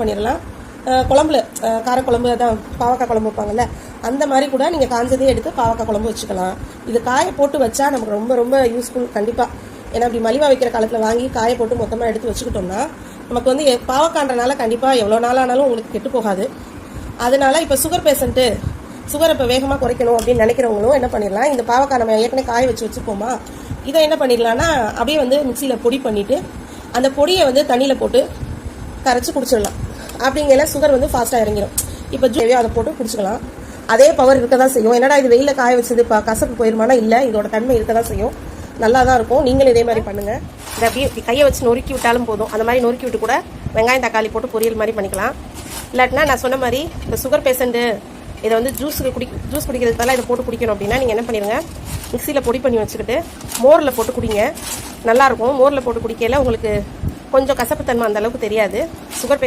பண்ணிடலாம். குழம்புல காரக்குழம்பு அதான் பாவக்காய் குழம்பு வைப்பாங்கல்ல, அந்த மாதிரி கூட நீங்கள் காஞ்சதே எடுத்து பாவக்காய் குழம்பு வச்சுக்கலாம். இது காய போட்டு வச்சா நமக்கு ரொம்ப ரொம்ப யூஸ்ஃபுல் கண்டிப்பாக. ஏன்னா அப்படி மலிவாக வைக்கிற காலத்தில் வாங்கி காய போட்டு மொத்தமாக எடுத்து வச்சுக்கிட்டோம்னா நமக்கு வந்து பாவக்கான்றனால கண்டிப்பாக எவ்வளோ நாளானாலும் உங்களுக்கு கெட்டு போகாது. அதனால இப்போ சுகர் பேஷண்ட்டு சுகர் இப்போ வேகமாக குறைக்கணும் அப்படின்னு நினைக்கிறவங்களும் என்ன பண்ணிடலாம், இந்த பாவக்காய் நம்ம ஏற்கனவே காய வச்சுப்போமா, இதை என்ன பண்ணிடலாம்னா அப்படியே வந்து மிக்சியில் பொடி பண்ணிவிட்டு அந்த பொடியை வந்து தண்ணியில் போட்டு கரைச்சி குடிச்சிடலாம். அப்படிங்கிற சுகர் வந்து ஃபாஸ்ட்டாக இறங்கிடும். இப்போ ஜூவியோ அதை போட்டு குடிச்சிக்கலாம். அதே பவர் இருக்க தான் செய்யும். என்னடா இது வெயிலில் காய வச்சது இப்போ கசப்பு போயிருமானா இல்லை, இதோட தன்மை இருக்க தான் செய்யும். நல்லா தான் இருக்கும். நீங்களும் இதே மாதிரி பண்ணுங்கள். இதை அப்படியே கையை வச்சு நொறுக்கி விட்டாலும் போதும். அந்த மாதிரி நொறுக்கி விட்டு கூட வெங்காயம் தக்காளி போட்டு பொரியல் மாதிரி பண்ணிக்கலாம். இல்லாட்டினா நான் சொன்ன மாதிரி இந்த சுகர் பேஷண்ட்டு இதை வந்து ஜூஸ் குடிக்கிறதுக்கு பதிலாக இதை போட்டு குடிக்கணும் அப்படின்னா நீங்கள் என்ன பண்ணிடுங்க, மிக்சியில் பொடி பண்ணி வச்சுக்கிட்டு மோரில் போட்டு குடிங்க. நல்லாயிருக்கும். மோரில் போட்டு குடிக்கையில் உங்களுக்கு கொஞ்சம் கசப்புத்தன்மை அந்த அளவுக்கு தெரியாது. சுகர்